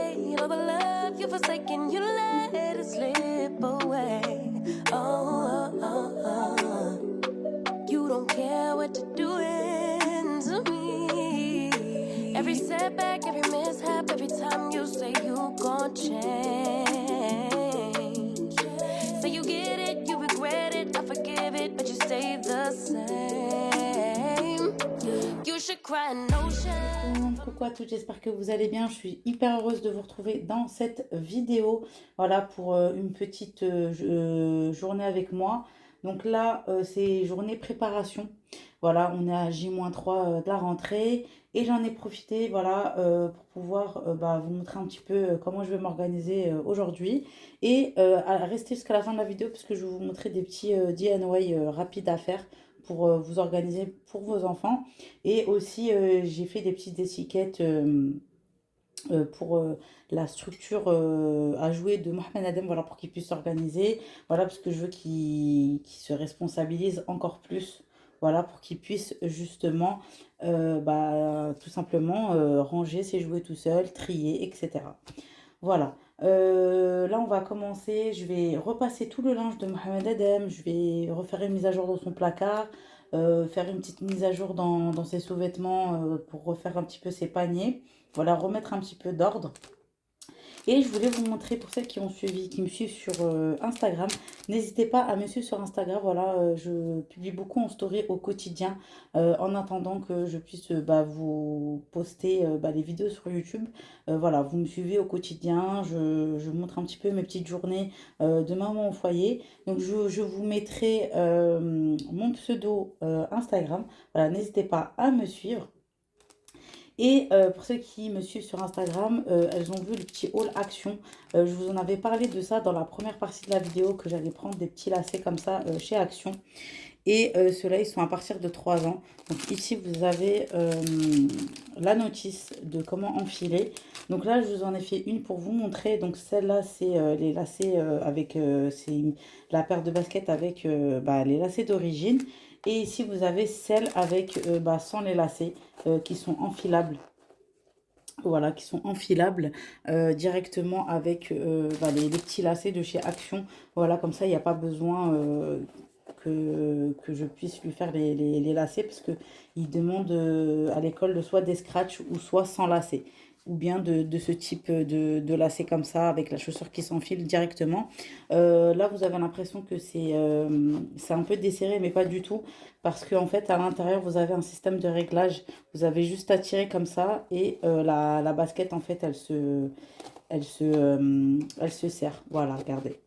away. All the love you've forsaken, you let it slip away. Oh, oh, oh, oh. You don't care what you're doing to me. Every setback, every mishap, every time you say you gon' change. Say you get it, you regret it, I forgive it, but you stay the same. You should cry no shame. Coucou à toutes, j'espère que vous allez bien. Je suis hyper heureuse de vous retrouver dans cette vidéo. Voilà pour une petite journée avec moi. Donc là, c'est journée préparation. Voilà, on est à J-3 de la rentrée et j'en ai profité voilà, pour pouvoir vous montrer un petit peu comment je vais m'organiser aujourd'hui et à rester jusqu'à la fin de la vidéo parce que je vais vous montrer des petits DIY rapides à faire pour vous organiser pour vos enfants. Et aussi, j'ai fait des petites étiquettes pour la structure à jouer de Mohamed Adem, voilà, pour qu'il puisse s'organiser. Voilà, parce que je veux qu'il se responsabilise encore plus. Voilà, pour qu'il puisse justement, tout simplement, ranger ses jouets tout seul, trier, etc. Voilà. Là, on va commencer. Je vais repasser tout le linge de Mohamed Adem. Je vais refaire une mise à jour dans son placard. Faire une petite mise à jour dans ses sous-vêtements pour refaire un petit peu ses paniers. Voilà, remettre un petit peu d'ordre. Et je voulais vous montrer pour celles qui me suivent sur Instagram. N'hésitez pas à me suivre sur Instagram. Voilà, je publie beaucoup en story au quotidien en attendant que je puisse vous poster les vidéos sur YouTube. Voilà, vous me suivez au quotidien. Je montre un petit peu mes petites journées de maman au foyer. Donc je vous mettrai mon pseudo Instagram. Voilà, n'hésitez pas à me suivre. Et pour ceux qui me suivent sur Instagram, elles ont vu le petit haul action. Je vous en avais parlé de ça dans la première partie de la vidéo, que j'allais prendre des petits lacets comme ça chez Action. Et ceux-là, ils sont à partir de 3 ans. Donc ici, vous avez la notice de comment enfiler. Donc là, je vous en ai fait une pour vous montrer. Donc celle-là, c'est les lacets avec c'est la paire de baskets avec les lacets d'origine. Et ici, vous avez celle avec sans les lacets qui sont enfilables. Voilà, qui sont enfilables directement avec les petits lacets de chez Action. Voilà, comme ça, il n'y a pas besoin que je puisse lui faire les lacets parce qu'il demande à l'école soit des scratchs ou soit sans lacets. Ou bien de ce type de lacets comme ça, avec la chaussure qui s'enfile directement. Là, vous avez l'impression que c'est un peu desserré, mais pas du tout. Parce qu'en fait, à l'intérieur, vous avez un système de réglage. Vous avez juste à tirer comme ça. Et la basket, en fait, elle se serre. Voilà, regardez.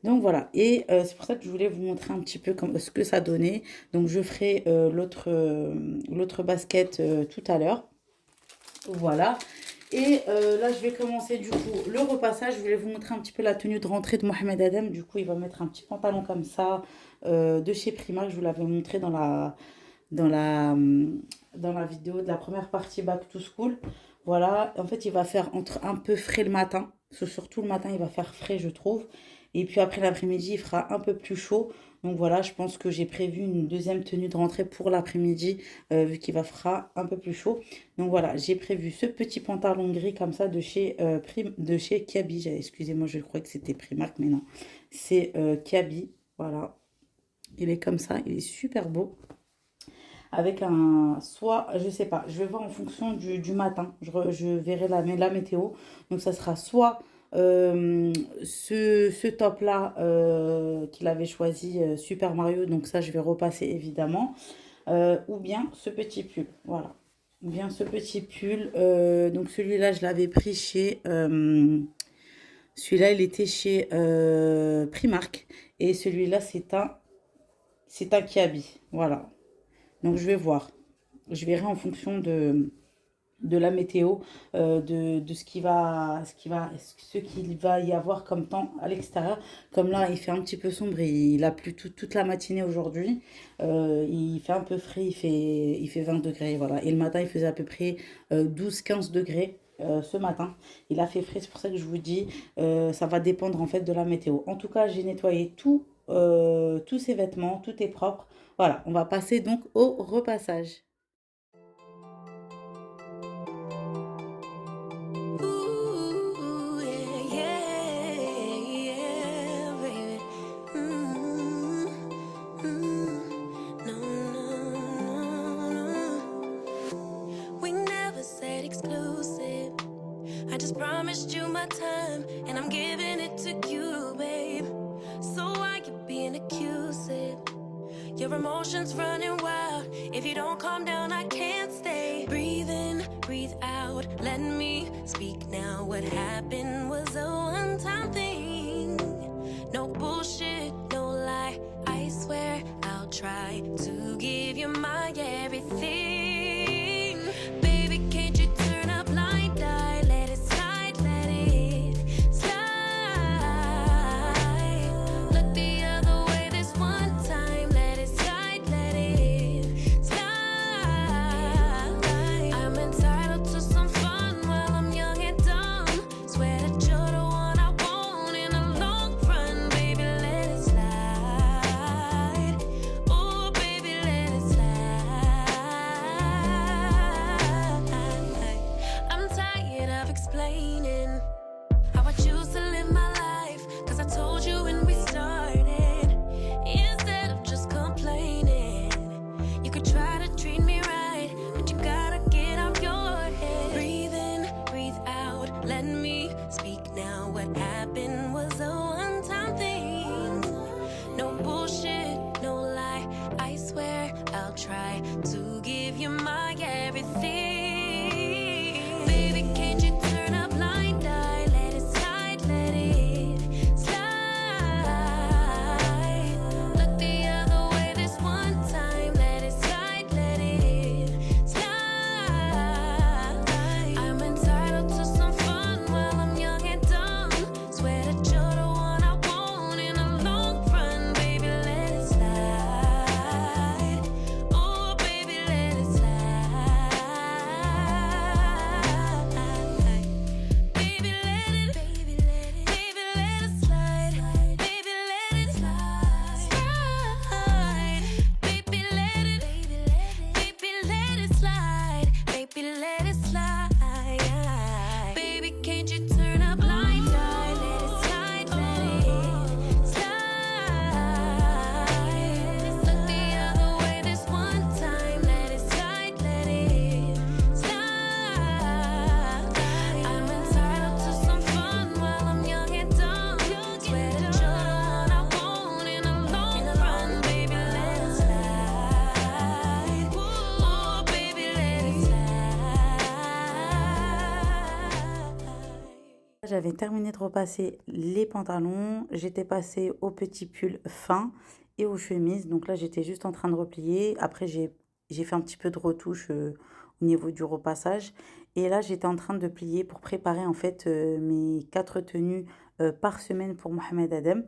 Donc voilà, et c'est pour ça que je voulais vous montrer un petit peu ce que ça donnait. Donc je ferai l'autre basket tout à l'heure. Voilà. Et là, je vais commencer du coup le repassage. Je voulais vous montrer un petit peu la tenue de rentrée de Mohamed Adem. Du coup, il va mettre un petit pantalon comme ça de chez Primark. Je vous l'avais montré dans la vidéo de la première partie Back to School. Voilà, en fait, il va faire un peu frais le matin. Surtout le matin, il va faire frais, je trouve. Et puis après l'après-midi, il fera un peu plus chaud. Donc voilà, je pense que j'ai prévu une deuxième tenue de rentrée pour l'après-midi, vu qu'il va fera un peu plus chaud. Donc voilà, j'ai prévu ce petit pantalon gris comme ça de chez Kiabi. Excusez-moi, je croyais que c'était Primark, mais non. C'est Kiabi, voilà. Il est comme ça, il est super beau. Avec soit, je sais pas, je vais voir en fonction du matin. Je verrai la météo. Donc ça sera soit ce top-là qu'il avait choisi, Super Mario. Donc ça, je vais repasser évidemment. Ou bien ce petit pull. Voilà. Ou bien ce petit pull. Donc celui-là, je l'avais pris chez... celui-là, il était chez Primark. Et celui-là, c'est un Kiabi. Voilà. Donc je vais voir. Je verrai en fonction de la météo, de ce qu'il va y avoir comme temps à l'extérieur. Comme là, il fait un petit peu sombre, il a plu toute la matinée aujourd'hui. Il fait un peu frais, il fait 20 degrés, voilà. Et le matin, il faisait à peu près 12-15 degrés. Ce matin, il a fait frais, c'est pour ça que je vous dis, ça va dépendre en fait de la météo. En tout cas, j'ai nettoyé tous ces vêtements, tout est propre. Voilà, on va passer donc au repassage. just promised you my time, and I'm giving it to you, babe. So why you being accusing? Your emotions running wild. If you don't calm down, I can't stay. Breathe in, breathe out. Let me speak now. What happened was a one-time thing. No bullshit, no lie. I swear I'll try to give you my everything. Baby, can't you turn a blind eye? Let it slide, let it slide. Look the other way this one time. Let it slide, let it slide. I'm entitled to some fun while I'm young and dumb. Swear that you're the one I want in the long run. Baby, let it slide. Oh, baby, let it slide. I'm tired of explaining how I choose to live my life, 'cause I told you when we started. Instead of just complaining, you could try to treat me right, but you gotta get out your head. Breathe in, breathe out. Let me speak now. What happened was a one-time thing. No bullshit, no lie. I swear I'll try to give you my everything. Baby, can't you turn a blind eye? Let it slide, let it slide. Look the other way this one time. Let it slide, let it slide. I'm entitled to some fun while I'm young and dumb. Swear that you're the one I want in the long run. Baby, let it slide. Oh, baby, let it slide. Baby, let it, baby, let it, baby, let it slide. Baby, let it slide. Baby, let it, baby, let it slide. Baby, let it slide. Baby, can't you turn a blind eye? Let it slide, let it slide. Look the other way this one time. Let it slide, let it slide. I'm entitled to some fun while I'm young and dumb. Swear that you're the one I want in the long run. Baby, let it slide. Oh, baby, let it slide. J'avais terminé de repasser les pantalons, j'étais passée au petit pull fin et aux chemises. Donc là, j'étais juste en train de replier. Après, j'ai fait un petit peu de retouche au niveau du repassage. Et là, j'étais en train de plier pour préparer en fait mes 4 tenues par semaine pour Mohamed Adem.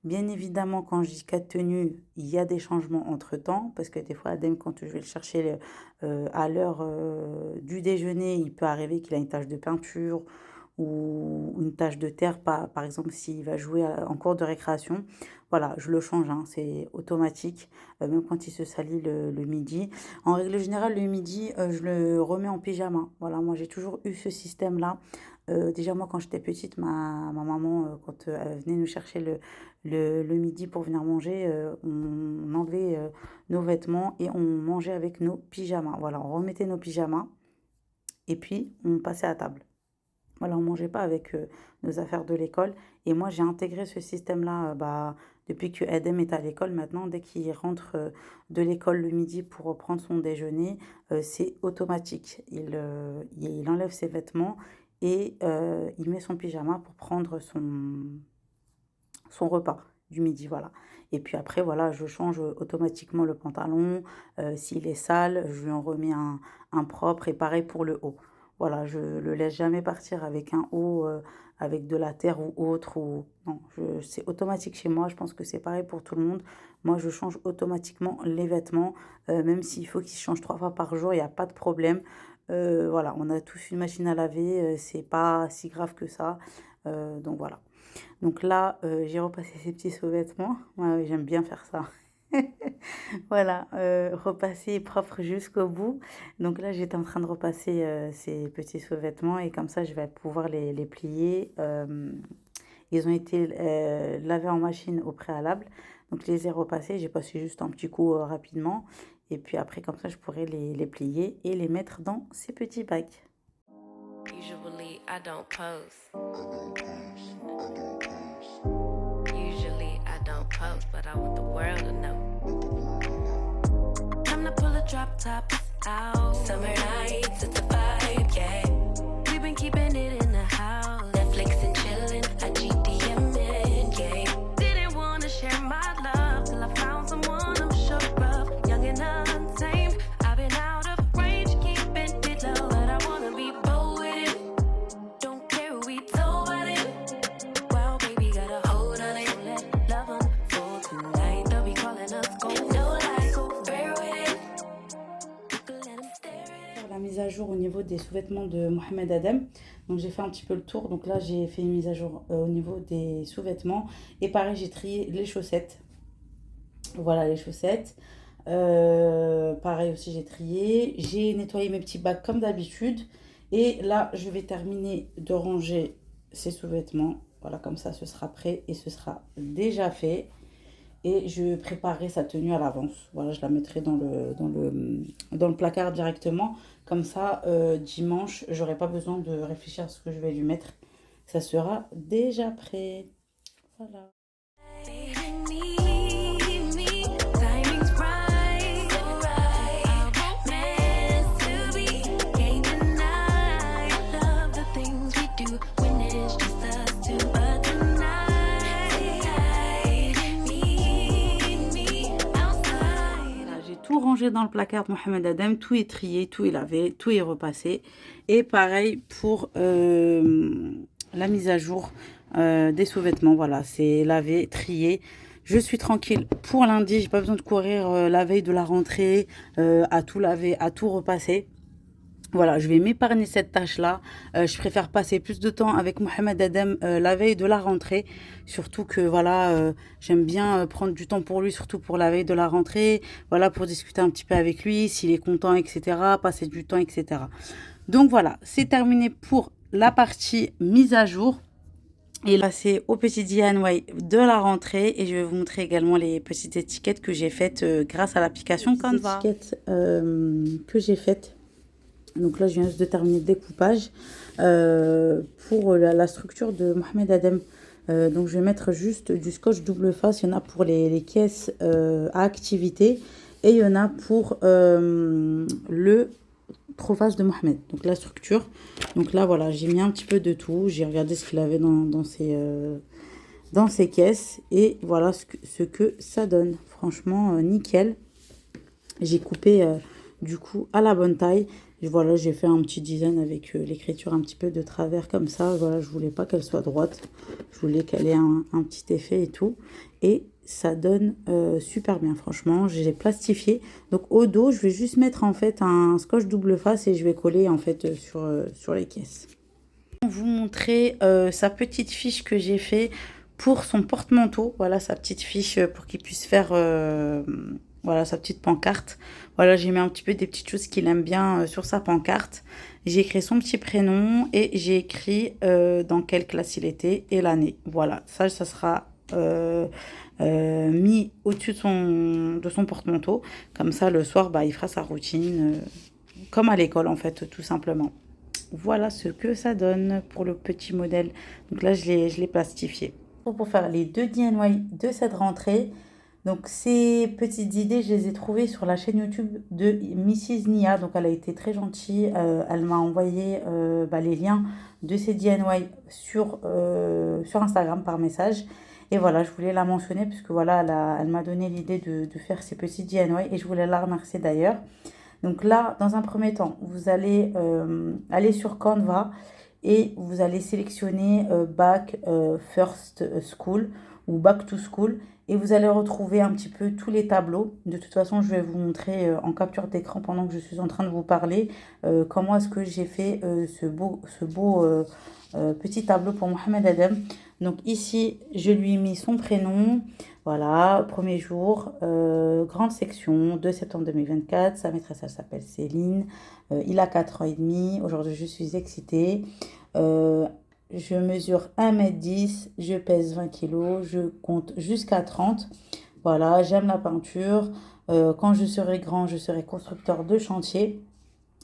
Bien évidemment, quand je dis 4 tenues, il y a des changements entre-temps. Parce que des fois, Adem, quand je vais le chercher à l'heure du déjeuner, il peut arriver qu'il a une tache de peinture ou une tache de terre, par exemple s'il va jouer en cours de récréation. Voilà, je le change, hein, c'est automatique, même quand il se salit le midi. En règle générale, le midi, je le remets en pyjama. Voilà, moi j'ai toujours eu ce système-là. Déjà moi quand j'étais petite, ma maman, quand elle venait nous chercher le midi pour venir manger, on enlevait nos vêtements et on mangeait avec nos pyjamas. Voilà, on remettait nos pyjamas et puis on passait à table. Voilà, on mangeait pas avec nos affaires de l'école. Et moi, j'ai intégré ce système-là depuis que Adem est à l'école. Maintenant, dès qu'il rentre de l'école le midi pour prendre son déjeuner, c'est automatique. Il enlève ses vêtements et il met son pyjama pour prendre son repas du midi. Voilà. Et puis après, voilà, je change automatiquement le pantalon. S'il est sale, je lui en remets un propre. Et pareil pour le haut. Voilà, je le laisse jamais partir avec un haut, avec de la terre ou autre. Non, c'est automatique chez moi. Je pense que c'est pareil pour tout le monde. Moi, je change automatiquement les vêtements. Même s'il faut qu'ils se changent 3 fois par jour, il n'y a pas de problème. Voilà, on a tous une machine à laver. C'est pas si grave que ça. Donc voilà. Donc là, j'ai repassé ces petits sous-vêtements. Ouais, j'aime bien faire ça. Voilà, repasser propre jusqu'au bout. Donc là, j'étais en train de repasser ces petits sous-vêtements et comme ça, je vais pouvoir les plier. Ils ont été lavés en machine au préalable. Donc, je les ai repassés. J'ai passé juste un petit coup rapidement. Et puis après, comme ça, je pourrais les plier et les mettre dans ces petits bacs. Usually I don't post. Usually I don't post, but I want the world to know. Time to pull a drop top out. Summer nights, it's a vibe, yeah. We've been keeping it in the house. Netflix and chillin', I GDM'in', yeah. Didn't wanna share my love till I found someone I'm sure of. Young and untamed, I've been out of range, keeping it low. But I wanna be bold with it. Don't care who we told about it. Wow, baby, got a hold on it. Let love unfold tonight. They'll be calling us gold. No lies, so bear with it. You can let 'em stare at it. Faire la mise à jour au niveau des sous-vêtements de Mohamed Adem. Donc j'ai fait un petit peu le tour. Donc là j'ai fait une mise à jour au niveau des sous-vêtements. Et pareil, j'ai trié les chaussettes. Voilà les chaussettes. Pareil aussi j'ai trié. J'ai nettoyé mes petits bacs comme d'habitude. Et là je vais terminer de ranger ces sous-vêtements. Voilà, comme ça ce sera prêt et ce sera déjà fait. Et je préparerai sa tenue à l'avance. Voilà, je la mettrai dans le placard directement. Comme ça, dimanche, j'aurai pas besoin de réfléchir à ce que je vais lui mettre. Ça sera déjà prêt. Voilà. Timing's right, so right. Our meant to be, can't deny. Love the things we do when it's just us two. But tonight, meet me outside. Voilà, j'ai tout rangé dans le placard de Mohamed Adem. Tout est trié, tout est lavé, tout est repassé. Et pareil pour la mise à jour des sous-vêtements. Voilà, c'est lavé, trié. Je suis tranquille pour lundi. J'ai pas besoin de courir la veille de la rentrée à tout laver, à tout repasser. Voilà, je vais m'épargner cette tâche-là. Je préfère passer plus de temps avec Mohamed Adem la veille de la rentrée. Surtout que, voilà, j'aime bien prendre du temps pour lui, surtout pour la veille de la rentrée. Voilà, pour discuter un petit peu avec lui, s'il est content, etc. Passer du temps, etc. Donc voilà, c'est terminé pour la partie mise à jour. Et là, c'est au petit DIY de la rentrée. Et je vais vous montrer également les petites étiquettes que j'ai faites grâce à l'application Canva. Les étiquettes que j'ai faites. Donc là, je viens juste de terminer le découpage pour la structure de Mohamed Adem. Donc je vais mettre juste du scotch double face. Il y en a pour les caisses à activité et il y en a pour le trophase de Mohamed. Donc la structure. Donc là, voilà, j'ai mis un petit peu de tout. J'ai regardé ce qu'il avait dans ses caisses. Et voilà ce que ça donne. Franchement, nickel. J'ai coupé du coup à la bonne taille. Et voilà, j'ai fait un petit design avec l'écriture un petit peu de travers comme ça. Voilà, je voulais pas qu'elle soit droite. Je voulais qu'elle ait un petit effet et tout. Et ça donne super bien, franchement. J'ai plastifié. Donc au dos, je vais juste mettre en fait un scotch double face et je vais coller en fait sur les caisses. Je vais vous montrer sa petite fiche que j'ai fait pour son porte-manteau. Voilà, sa petite fiche pour qu'il puisse faire... voilà, sa petite pancarte. Voilà, j'ai mis un petit peu des petites choses qu'il aime bien sur sa pancarte. J'ai écrit son petit prénom et j'ai écrit dans quelle classe il était et l'année. Voilà, ça sera mis au-dessus de son porte-manteau. Comme ça, le soir, bah, il fera sa routine comme à l'école, en fait, tout simplement. Voilà ce que ça donne pour le petit modèle. Donc là, je l'ai plastifié. Pour faire les deux DIY de cette rentrée. Donc ces petites idées, je les ai trouvées sur la chaîne YouTube de Mrs Nia. Donc elle a été très gentille. Elle m'a envoyé les liens de ces DIY sur Instagram par message. Et voilà, je voulais la mentionner puisque voilà, elle m'a donné l'idée de faire ces petits DIY et je voulais la remercier d'ailleurs. Donc là, dans un premier temps, vous allez aller sur Canva et vous allez sélectionner Back First School ou Back to School. Et vous allez retrouver un petit peu tous les tableaux. De toute façon, je vais vous montrer en capture d'écran pendant que je suis en train de vous parler comment est-ce que j'ai fait ce beau petit tableau pour Mohamed Adem. Donc ici, je lui ai mis son prénom. Voilà, premier jour, grande section, 2 septembre 2024. Sa maîtresse, elle s'appelle Céline. Il a 4 ans et demi. Aujourd'hui, je suis excitée. Je mesure 1m10, je pèse 20 kg, je compte jusqu'à 30. Voilà, j'aime la peinture. Quand je serai grand, je serai constructeur de chantier.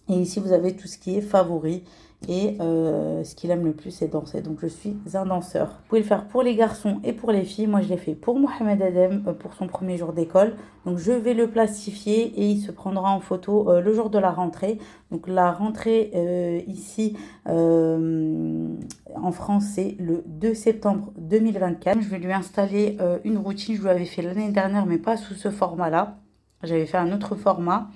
Et ici, vous avez tout ce qui est favori. Et ce qu'il aime le plus, c'est danser. Donc, je suis un danseur. Vous pouvez le faire pour les garçons et pour les filles. Moi, je l'ai fait pour Mohamed Adem, pour son premier jour d'école. Donc, je vais le plastifier et il se prendra en photo le jour de la rentrée. Donc, la rentrée ici en France, c'est le 2 septembre 2024. Je vais lui installer une routine. Je lui avais fait l'année dernière, mais pas sous ce format-là. J'avais fait un autre format.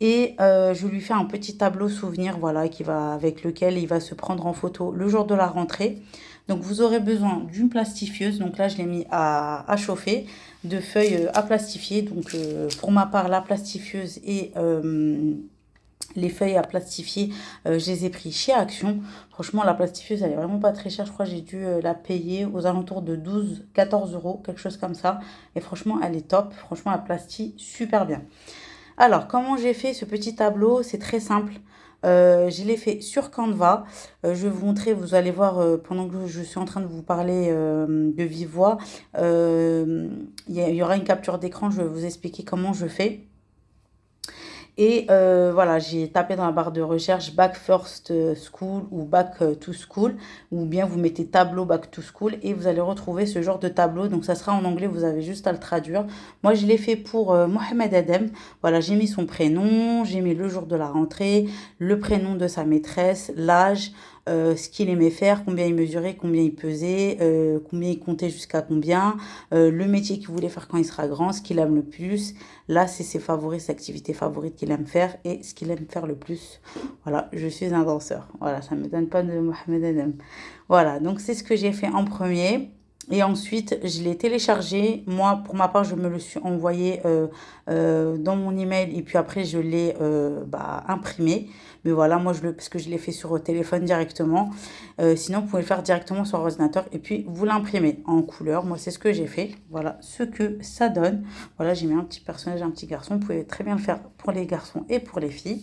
Et je lui fais un petit tableau souvenir, voilà, avec lequel il va se prendre en photo le jour de la rentrée. Donc vous aurez besoin d'une plastifieuse. Donc là, je l'ai mis à chauffer, de feuilles à plastifier. Donc pour ma part, la plastifieuse et les feuilles à plastifier, je les ai pris chez Action. Franchement, la plastifieuse, elle est vraiment pas très chère. Je crois que j'ai dû la payer aux alentours de 12-14 euros, quelque chose comme ça. Et franchement, elle est top. Franchement, elle plastifie super bien. Alors, comment j'ai fait ce petit tableau? C'est très simple. Je l'ai fait sur Canva. Je vais vous montrer, vous allez voir pendant que je suis en train de vous parler de vive voix. Il y aura une capture d'écran, je vais vous expliquer comment je fais. Et voilà, j'ai tapé dans la barre de recherche Back First School ou Back to School, ou bien vous mettez tableau Back to School et vous allez retrouver ce genre de tableau. Donc ça sera en anglais, vous avez juste à le traduire. Moi, je l'ai fait pour Mohamed Adem. Voilà, j'ai mis son prénom, j'ai mis le jour de la rentrée, le prénom de sa maîtresse, l'âge, ce qu'il aimait faire, combien il mesurait, combien il pesait, combien il comptait jusqu'à combien, le métier qu'il voulait faire quand il sera grand, ce qu'il aime le plus. Là, c'est ses favoris, ses activités favorites qu'il aime faire et ce qu'il aime faire le plus. Voilà, je suis un danseur. Voilà, ça ne me donne pas de Mohamed Adem. Voilà, donc c'est ce que j'ai fait en premier. Et ensuite, je l'ai téléchargé. Moi, pour ma part, je me le suis envoyé dans mon email et puis après, je l'ai imprimé. Mais voilà, moi, parce que je l'ai fait sur téléphone directement. Sinon, vous pouvez le faire directement sur ordinateur et puis vous l'imprimez en couleur. Moi, c'est ce que j'ai fait. Voilà ce que ça donne. Voilà, j'ai mis un petit personnage, un petit garçon. Vous pouvez très bien le faire pour les garçons et pour les filles.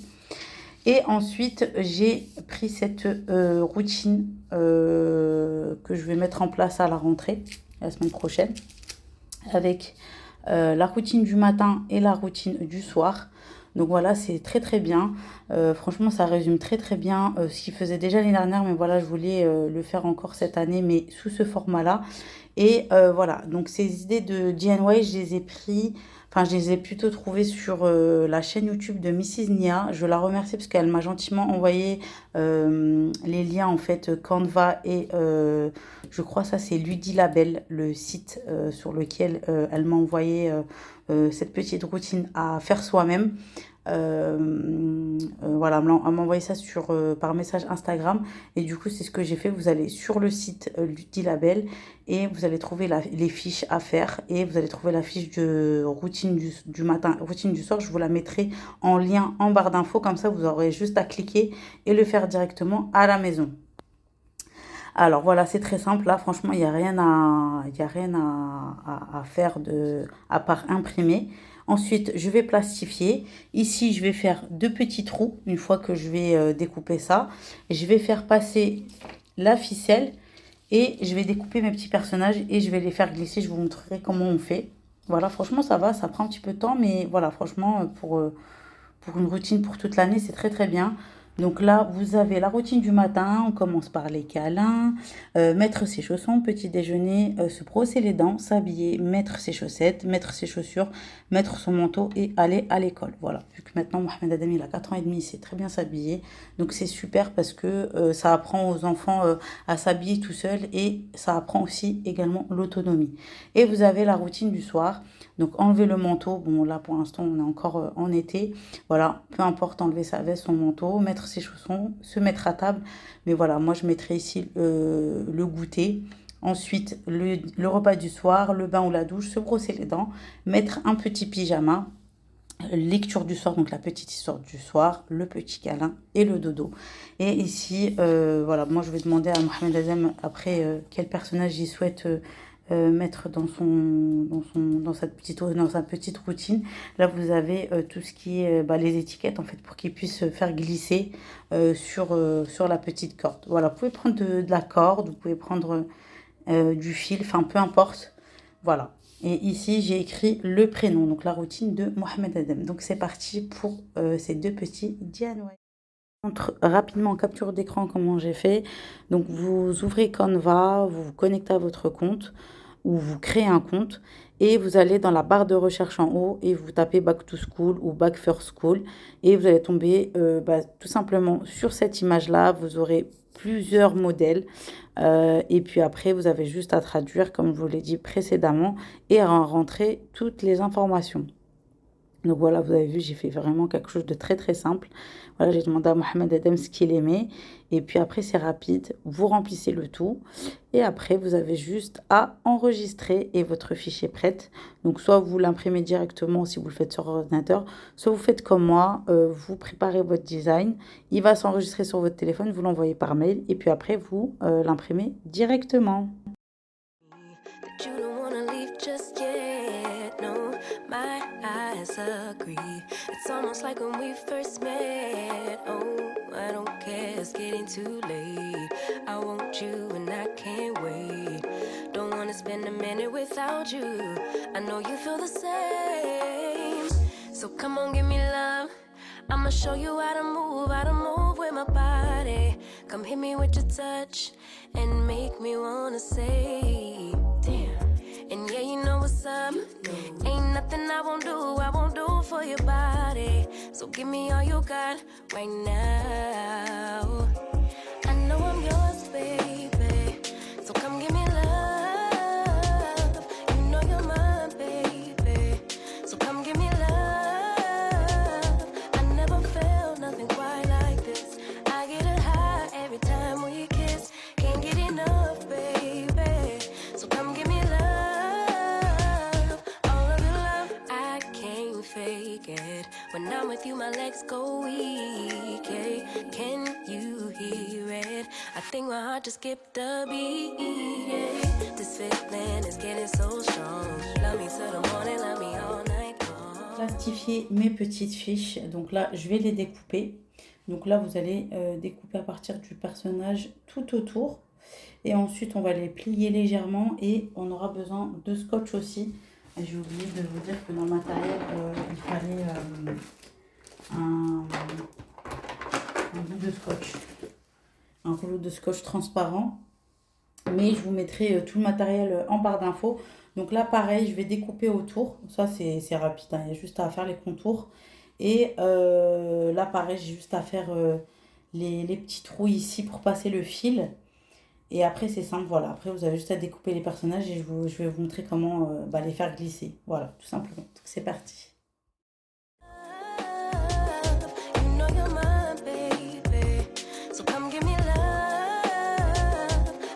Et ensuite, j'ai pris cette routine que je vais mettre en place à la rentrée, la semaine prochaine, avec la routine du matin et la routine du soir. Donc voilà, c'est très très bien. Franchement, ça résume très très bien ce qu'il faisait déjà l'année dernière, mais voilà, je voulais le faire encore cette année, mais sous ce format-là. Et voilà, donc ces idées de DIY, je les ai pris, enfin je les ai plutôt trouvées sur la chaîne YouTube de Mrs. Nia. Je la remercie parce qu'elle m'a gentiment envoyé les liens en fait Canva et je crois ça c'est Ludilabel, le site sur lequel elle m'a envoyé cette petite routine à faire soi-même. Voilà, elle m'a envoyé ça par message Instagram et du coup c'est ce que j'ai fait. Vous allez sur le site Ludilabel et vous allez trouver les fiches à faire et vous allez trouver la fiche de routine du matin, routine du soir. Je vous la mettrai en lien en barre d'infos, comme ça vous aurez juste à cliquer et le faire directement à la maison. Alors voilà, c'est très simple. Là, franchement, il n'y a rien à faire à part imprimer. Ensuite, je vais plastifier. Ici, je vais faire deux petits trous une fois que je vais découper ça. Et je vais faire passer la ficelle et je vais découper mes petits personnages et je vais les faire glisser. Je vous montrerai comment on fait. Voilà, franchement, ça va. Ça prend un petit peu de temps, mais voilà, franchement, pour une routine pour toute l'année, c'est très très bien. Donc là, vous avez la routine du matin. On commence par les câlins, mettre ses chaussons, petit déjeuner, se brosser les dents, s'habiller, mettre ses chaussettes, mettre ses chaussures, mettre son manteau et aller à l'école. Voilà. Vu que maintenant, Mohamed Adem, il a 4 ans et demi, il sait très bien s'habiller. Donc c'est super parce que ça apprend aux enfants à s'habiller tout seul et ça apprend aussi également l'autonomie. Et vous avez la routine du soir. Donc enlever le manteau. Bon, là pour l'instant, on est encore en été. Voilà, peu importe, enlever sa veste, son manteau, mettre ses chaussons, se mettre à table. Mais voilà, moi je mettrai ici le goûter. Ensuite, le repas du soir, le bain ou la douche, se brosser les dents, mettre un petit pyjama, lecture du soir, donc la petite histoire du soir, le petit câlin et le dodo. Et ici, voilà, moi je vais demander à Mohamed Adem après quel personnage il souhaite mettre dans sa petite routine. Là, vous avez tout ce qui est les étiquettes, en fait, pour qu'il puisse faire glisser sur la petite corde. Voilà, vous pouvez prendre de la corde, vous pouvez prendre du fil, enfin, peu importe. Voilà. Et ici, j'ai écrit le prénom, donc la routine de Mohamed Adem. Donc, c'est parti pour ces deux petits DIY. Montre rapidement en capture d'écran comment j'ai fait. Donc vous ouvrez Canva, vous vous connectez à votre compte ou vous créez un compte et vous allez dans la barre de recherche en haut et vous tapez Back to School ou Back First School et vous allez tomber tout simplement sur cette image-là. Vous aurez plusieurs modèles et puis après vous avez juste à traduire comme je vous l'ai dit précédemment et à rentrer toutes les informations. Donc voilà, vous avez vu, j'ai fait vraiment quelque chose de très très simple. Voilà, j'ai demandé à Mohamed Adem ce qu'il aimait. Et puis après, c'est rapide. Vous remplissez le tout. Et après, vous avez juste à enregistrer et votre fiche est prête. Donc soit vous l'imprimez directement si vous le faites sur ordinateur, soit vous faites comme moi, vous préparez votre design. Il va s'enregistrer sur votre téléphone, vous l'envoyez par mail. Et puis après, vous l'imprimez directement. That you don't wanna leave just yet. No, my eyes agree. It's almost like when we first met. Oh, I don't care, it's getting too late. I want you and I can't wait. Don't wanna spend a minute without you. I know you feel the same. So come on, give me love. I'ma show you how to move with my body. Come hit me with your touch and make me wanna say, damn. And yeah, you know what's up. Ain't nothing I won't do for your body. So give me all you got right now. I know I'm yours, baby. So come give me love. You know you're mine, baby. So come give me love. I never felt nothing quite like this. I get a high every time we kiss. Can't get enough, baby. So come give me love. All of your love, I can't fake it. When I'm with you, my legs go weak. Yeah. Can you hear it? I think my heart just skipped a beat. Yeah. This feeling is getting so strong. Love me till the morning, love me all night long. Plastifier mes petites fiches. Donc là, je vais les découper. Donc là, vous allez découper à partir du personnage tout autour. Et ensuite, on va les plier légèrement et on aura besoin de scotch aussi. Et j'ai oublié de vous dire que dans le matériel, il fallait un bout de scotch. Un rouleau de scotch transparent. Mais je vous mettrai tout le matériel en barre d'infos. Donc là, pareil, je vais découper autour. Ça, c'est rapide, hein. Il y a juste à faire les contours. Et là, pareil, j'ai juste à faire les petits trous ici pour passer le fil. Et après, c'est simple, voilà. Après, vous avez juste à découper les personnages et je vais vous montrer comment les faire glisser. Voilà, tout simplement. Donc, c'est parti. You know you're mine, baby. So come give me love.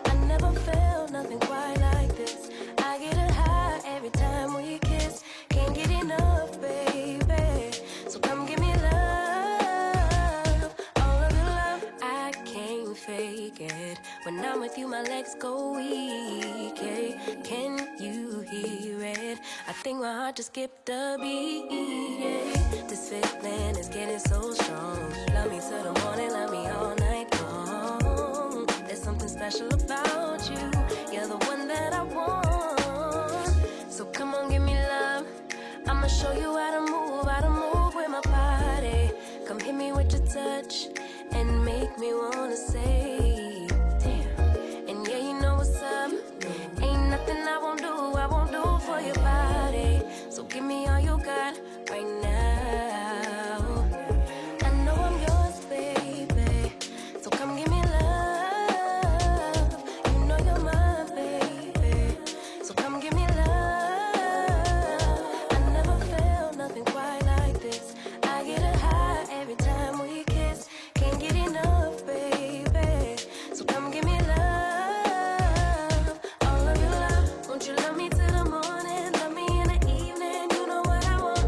I never felt nothing quite like this. I get a high every time we kiss. Can't get enough, baby. So come give me love. All of your love, I can't fake it. When I'm with you, my legs go weak. Yeah. Can you hear it? I think my heart just skipped a beat. Yeah. This feeling is getting so strong. Love me till the morning, love me all night long. There's something special about you. You're the one that I want. So come on, give me love. I'ma show you how to move with my body. Come hit me with your touch and make me wanna say, damn. And yeah, you know what's up. Ain't nothing I won't do for your body. So give me all you got right now. I know I'm yours, baby. So come give me love. You know you're mine, baby. So come give me love. I never felt nothing quite like this. I get a high every time we kiss. Can't get enough, baby. So come give me love. All of your love. Won't you love me till the morning? Love me in the evening. You know what I want.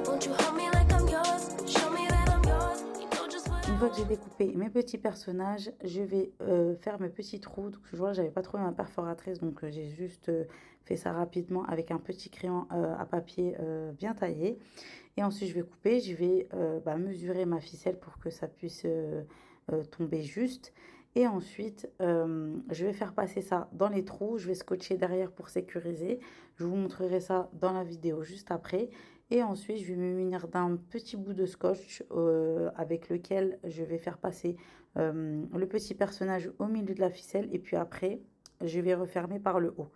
Won't you hold me like I'm yours? Show me that I'm yours. You know just what I Une fois que want. j'ai découpé mes petits personnages, je vais faire mes petits trous. Donc, je vois, j'avais pas trouvé ma perforatrice, donc j'ai juste fait ça rapidement avec un petit crayon à papier bien taillé. Et ensuite, je vais couper, je vais mesurer ma ficelle pour que ça puisse tomber juste. Et ensuite, je vais faire passer ça dans les trous. Je vais scotcher derrière pour sécuriser. Je vous montrerai ça dans la vidéo juste après. Et ensuite, je vais me munir d'un petit bout de scotch avec lequel je vais faire passer le petit personnage au milieu de la ficelle. Et puis après, je vais refermer par le haut.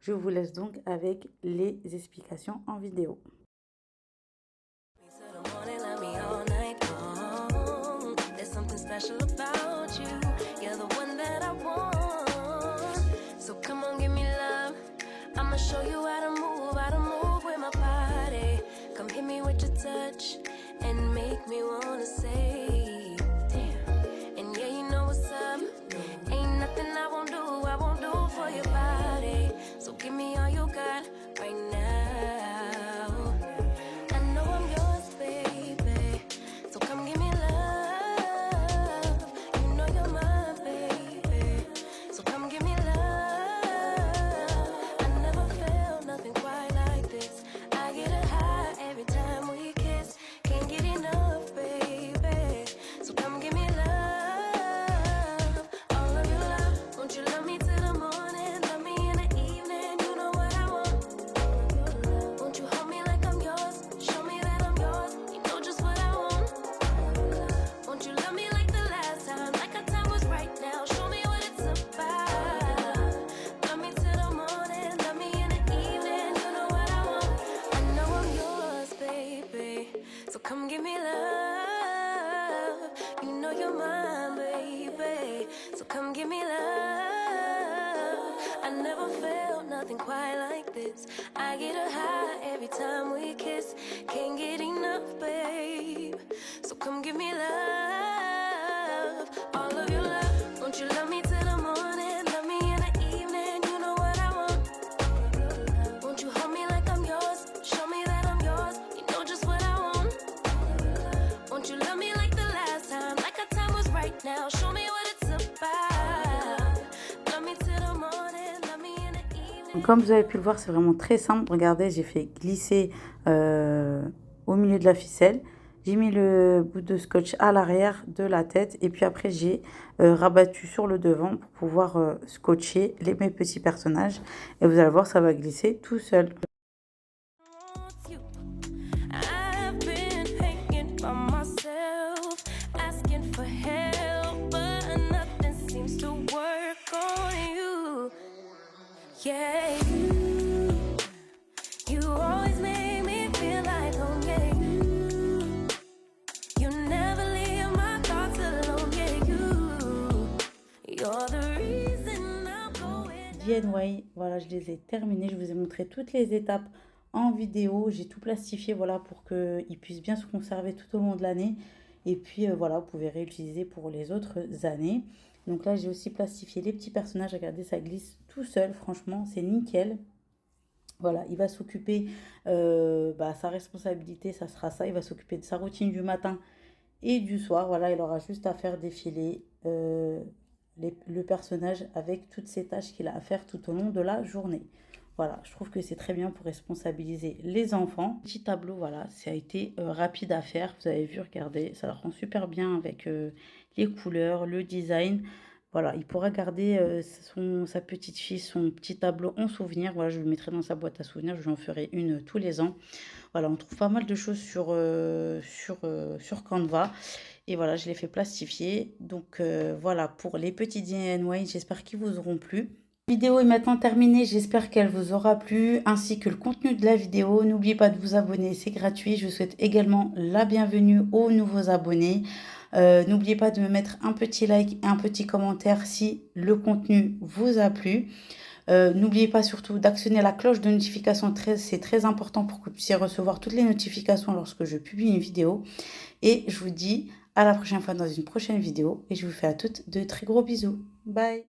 Je vous laisse donc avec les explications en vidéo. Show you how to move with my body. Come hit me with your touch and make me wanna say, damn. And yeah, you know what's up. Ain't nothing I won't do for your body. So give me all you got right now. I know I'm yours, baby. So come give me love. You know you're mine, baby. So come give me love. Come give me love. You know you're mine, baby. So come give me love. I never felt nothing quite like this. I get a high every time we kiss. Can't get enough, babe. So come give me love. All of your love. Won't you love me till the morning? Love me in the evening. You know what I want. Won't you hold me like I'm yours? Show me that I'm yours. You know just what I want. Won't you love me like the last time? Like our time was right now. Show me what it's about. Love me till the morning. Love me in the evening. Comme vous avez pu le voir, c'est vraiment très simple. Regardez, j'ai fait glisser au milieu de la ficelle. J'ai mis le bout de scotch à l'arrière de la tête. Et puis après, j'ai rabattu sur le devant pour pouvoir scotcher mes petits personnages. Et vous allez voir, ça va glisser tout seul. Yeah, you always make me feel like home, yeah, you never leave my thoughts alone, yeah, you're the reason I'm going. DIY, voilà, je les ai terminés, je vous ai montré toutes les étapes en vidéo, j'ai tout plastifié, voilà, pour qu'ils puissent bien se conserver tout au long de l'année, et puis voilà, vous pouvez réutiliser pour les autres années. Donc là, j'ai aussi plastifié les petits personnages. Regardez, ça glisse tout seul. Franchement, c'est nickel. Voilà, il va s'occuper, sa responsabilité, ça sera ça. Il va s'occuper de sa routine du matin et du soir. Voilà, il aura juste à faire défiler le personnage avec toutes ces tâches qu'il a à faire tout au long de la journée. Voilà, je trouve que c'est très bien pour responsabiliser les enfants. Petit tableau, voilà, ça a été rapide à faire. Vous avez vu, regardez, ça le rend super bien avec les couleurs, le design. Voilà, il pourra garder sa petite fille, son petit tableau en souvenir. Voilà, je le mettrai dans sa boîte à souvenirs. Je lui en ferai une tous les ans. Voilà, on trouve pas mal de choses sur Canva. Et voilà, je l'ai fait plastifier. Donc voilà, pour les petits DIY, j'espère qu'ils vous auront plu. La vidéo est maintenant terminée, j'espère qu'elle vous aura plu, ainsi que le contenu de la vidéo. N'oubliez pas de vous abonner, c'est gratuit. Je souhaite également la bienvenue aux nouveaux abonnés. N'oubliez pas de me mettre un petit like et un petit commentaire si le contenu vous a plu. N'oubliez pas surtout d'actionner la cloche de notification, c'est très important pour que vous puissiez recevoir toutes les notifications lorsque je publie une vidéo. Et je vous dis à la prochaine fois dans une prochaine vidéo et je vous fais à toutes de très gros bisous. Bye!